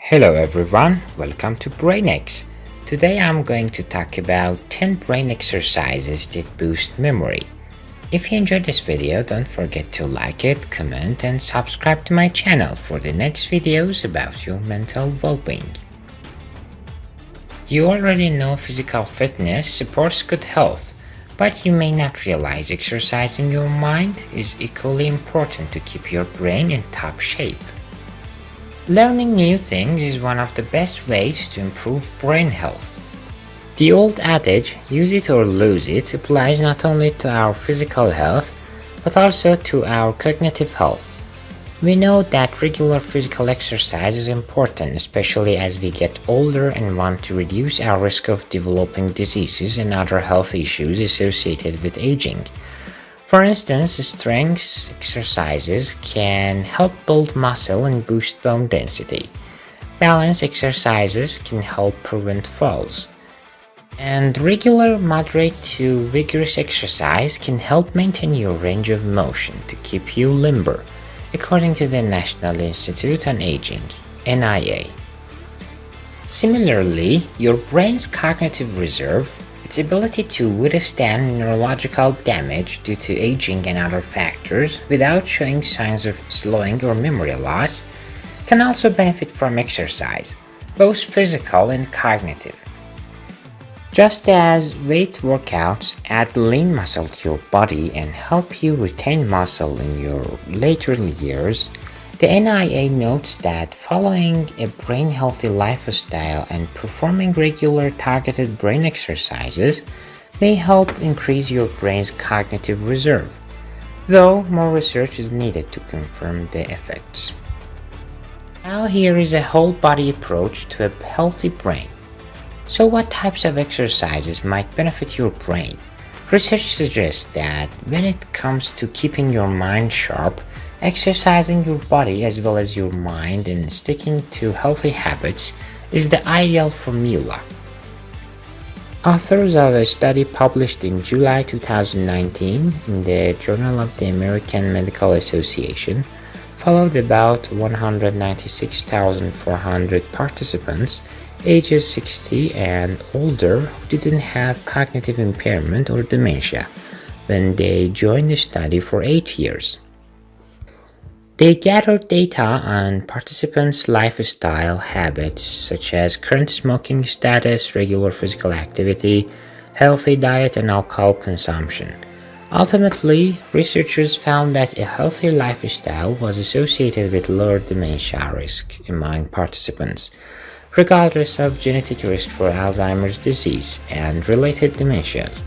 Hello everyone, welcome to BrainX. Today I'm going to talk about 10 brain exercises that boost memory. If you enjoyed this video, don't forget to like it, comment and subscribe to my channel for the next videos about your mental well-being. You already know physical fitness supports good health, but you may not realize exercising your mind is equally important to keep your brain in top shape. Learning new things is one of the best ways to improve brain health. The old adage, use it or lose it, applies not only to our physical health, but also to our cognitive health. We know that regular physical exercise is important, especially as we get older and want to reduce our risk of developing diseases and other health issues associated with aging. For instance, strength exercises can help build muscle and boost bone density. Balance exercises can help prevent falls. And regular moderate to vigorous exercise can help maintain your range of motion to keep you limber, according to the National Institute on Aging, NIA. Similarly, your brain's cognitive reserve, its ability to withstand neurological damage due to aging and other factors without showing signs of slowing or memory loss, can also benefit from exercise, both physical and cognitive. Just as weight workouts add lean muscle to your body and help you retain muscle in your later years, the NIA notes that following a brain-healthy lifestyle and performing regular targeted brain exercises may help increase your brain's cognitive reserve, though more research is needed to confirm the effects. Now here is a whole-body approach to a healthy brain. So what types of exercises might benefit your brain? Research suggests that when it comes to keeping your mind sharp, exercising your body as well as your mind and sticking to healthy habits is the ideal formula. Authors of a study published in July 2019 in the Journal of the American Medical Association followed about 196,400 participants ages 60 and older who didn't have cognitive impairment or dementia when they joined the study for 8 years. They gathered data on participants' lifestyle habits such as current smoking status, regular physical activity, healthy diet, and alcohol consumption. Ultimately, researchers found that a healthy lifestyle was associated with lower dementia risk among participants, regardless of genetic risk for Alzheimer's disease and related dementias.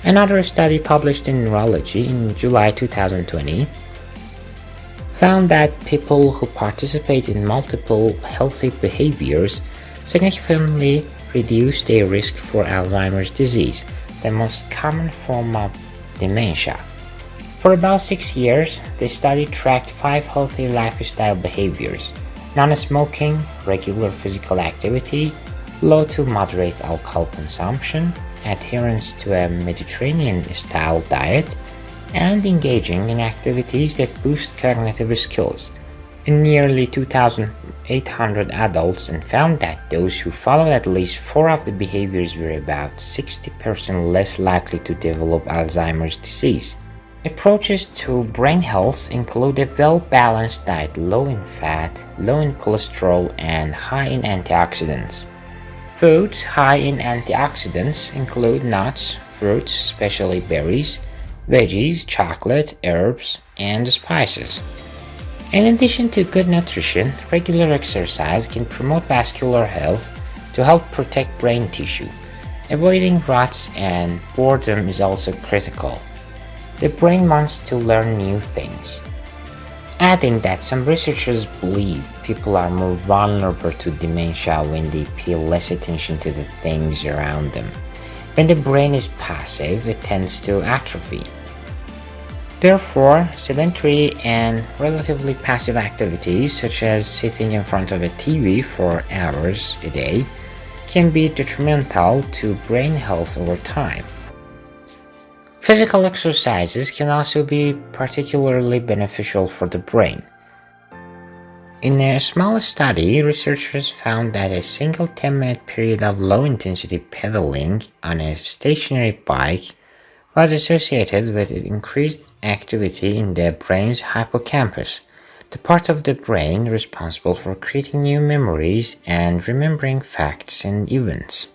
Another study published in Neurology in July 2020 found that people who participate in multiple healthy behaviors significantly reduce their risk for Alzheimer's disease, the most common form of dementia. For about 6 years, the study tracked 5 healthy lifestyle behaviors: non-smoking, regular physical activity, low to moderate alcohol consumption, adherence to a Mediterranean-style diet, and engaging in activities that boost cognitive skills in nearly 2,800 adults, and found that those who followed at least 4 of the behaviors were about 60% less likely to develop Alzheimer's disease. Approaches to brain health include a well-balanced diet low in fat, low in cholesterol, and high in antioxidants. Foods high in antioxidants include nuts, fruits, especially berries, veggies, chocolate, herbs, and spices. In addition to good nutrition, regular exercise can promote vascular health to help protect brain tissue. Avoiding ruts and boredom is also critical. The brain wants to learn new things. Adding that some researchers believe people are more vulnerable to dementia when they pay less attention to the things around them. When the brain is passive, it tends to atrophy. Therefore, sedentary and relatively passive activities such as sitting in front of a TV for hours a day can be detrimental to brain health over time. Physical exercises can also be particularly beneficial for the brain. In a small study, researchers found that a single 10-minute period of low-intensity pedaling on a stationary bike was associated with increased activity in the brain's hippocampus, the part of the brain responsible for creating new memories and remembering facts and events.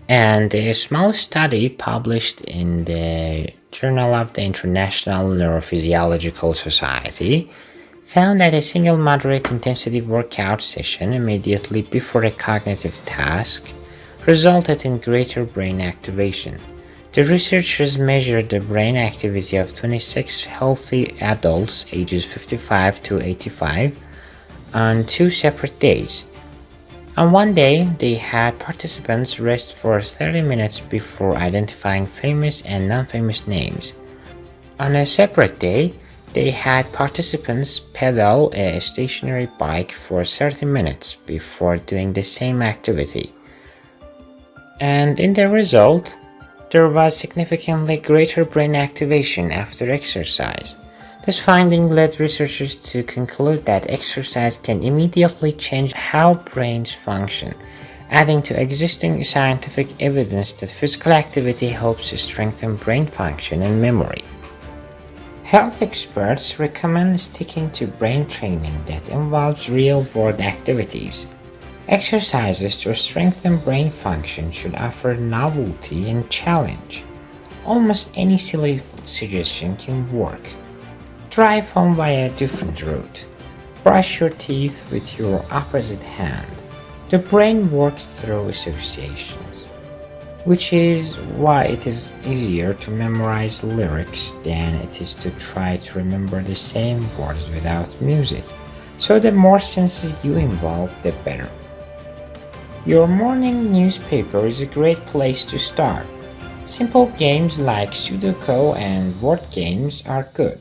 And a small study published in the Journal of the International Neurophysiological Society found that a single moderate intensity workout session immediately before a cognitive task resulted in greater brain activation. The researchers measured the brain activity of 26 healthy adults ages 55 to 85 on two separate days. On one day, they had participants rest for 30 minutes before identifying famous and non-famous names. On a separate day, they had participants pedal a stationary bike for 30 minutes before doing the same activity. And in the result, there was significantly greater brain activation after exercise. This finding led researchers to conclude that exercise can immediately change how brains function, adding to existing scientific evidence that physical activity helps to strengthen brain function and memory. Health experts recommend sticking to brain training that involves real-world activities. Exercises to strengthen brain function should offer novelty and challenge. Almost any silly suggestion can work. Drive home by a different route. Brush your teeth with your opposite hand. The brain works through associations, which is why it is easier to memorize lyrics than it is to try to remember the same words without music. So the more senses you involve, the better. Your morning newspaper is a great place to start. Simple games like Sudoku and word games are good,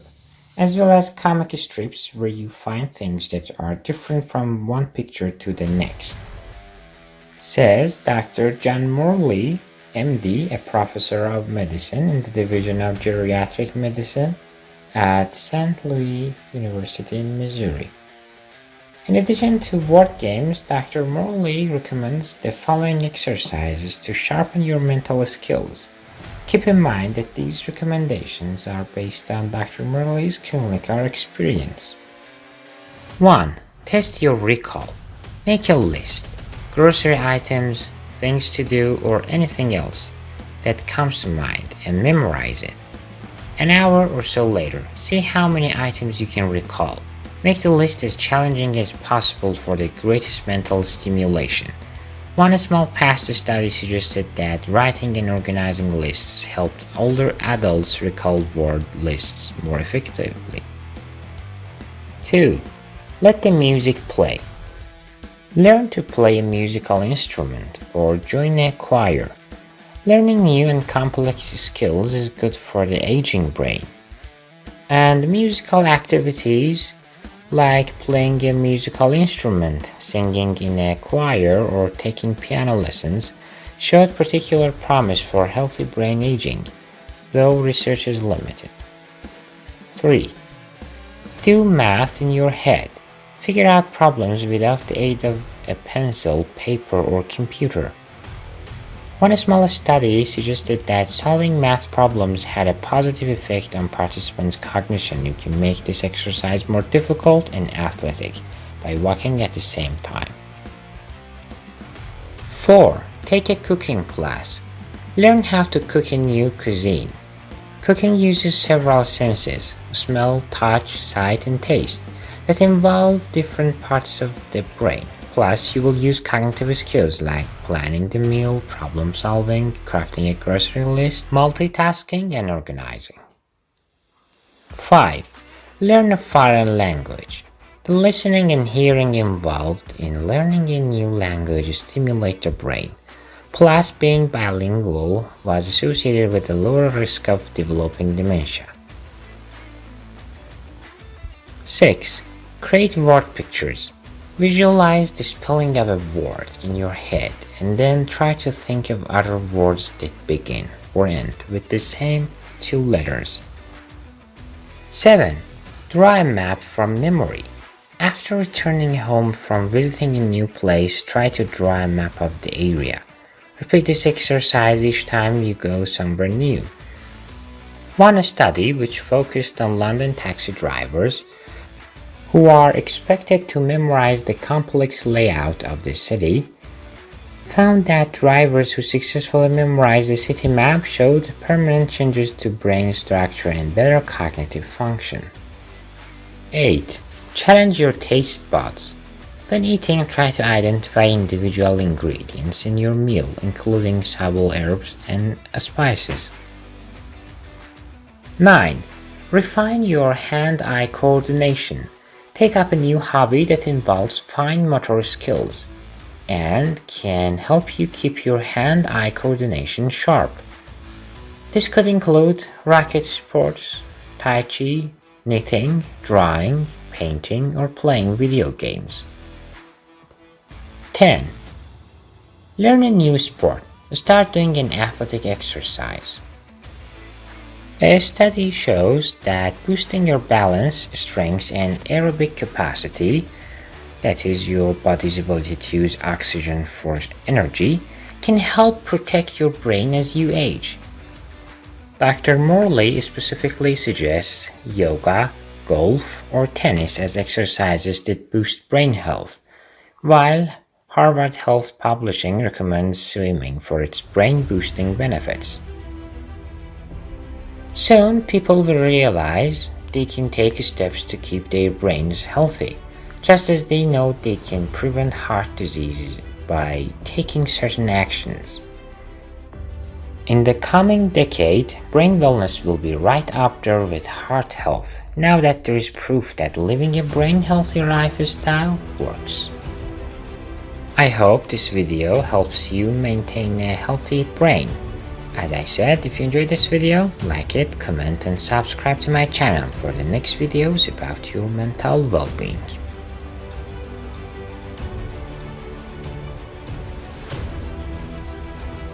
as well as comic strips where you find things that are different from one picture to the next. Says Dr. John Morley, MD, a professor of medicine in the Division of Geriatric Medicine at St. Louis University in Missouri. In addition to word games, Dr. Morley recommends the following exercises to sharpen your mental skills. Keep in mind that these recommendations are based on Dr. Morley's clinical experience. 1. Test your recall. Make a list. Grocery items, things to do, or anything else that comes to mind and memorize it. An hour or so later, see how many items you can recall. Make the list as challenging as possible for the greatest mental stimulation. One small past study suggested that writing and organizing lists helped older adults recall word lists more effectively. 2. Let the music play. Learn to play a musical instrument or join a choir. Learning new and complex skills is good for the aging brain. And musical activities like playing a musical instrument, singing in a choir, or taking piano lessons showed particular promise for healthy brain aging, though research is limited. 3. Do math in your head. Figure out problems without the aid of a pencil, paper, or computer. One small study suggested that solving math problems had a positive effect on participants' cognition. You can make this exercise more difficult and athletic by walking at the same time. 4. Take a cooking class. Learn how to cook a new cuisine. Cooking uses several senses: smell, touch, sight, and taste that involve different parts of the brain. Plus, you will use cognitive skills like planning the meal, problem solving, crafting a grocery list, multitasking, and organizing. 5. Learn a foreign language. The listening and hearing involved in learning a new language stimulate the brain. Plus, being bilingual was associated with a lower risk of developing dementia. 6. Create word pictures. Visualize the spelling of a word in your head and then try to think of other words that begin or end with the same two letters. 7. Draw a map from memory. After returning home from visiting a new place, try to draw a map of the area. Repeat this exercise each time you go somewhere new. One study, which focused on London taxi drivers, who are expected to memorize the complex layout of the city, found that drivers who successfully memorized the city map showed permanent changes to brain structure and better cognitive function. 8. Challenge your taste buds. When eating, try to identify individual ingredients in your meal, including several herbs and spices. 9. Refine your hand-eye coordination. Take up a new hobby that involves fine motor skills and can help you keep your hand-eye coordination sharp. This could include racket sports, tai chi, knitting, drawing, painting, or playing video games. 10. Learn a new sport. Start doing an athletic exercise. A study shows that boosting your balance, strength, and aerobic capacity, that is, your body's ability to use oxygen for energy, can help protect your brain as you age. Dr. Morley specifically suggests yoga, golf, or tennis as exercises that boost brain health, while Harvard Health Publishing recommends swimming for its brain-boosting benefits. Soon, people will realize they can take steps to keep their brains healthy, just as they know they can prevent heart disease by taking certain actions. In the coming decade, brain wellness will be right up there with heart health, now that there is proof that living a brain-healthy lifestyle works. I hope this video helps you maintain a healthy brain. As I said, if you enjoyed this video, like it, comment, and subscribe to my channel for the next videos about your mental well-being.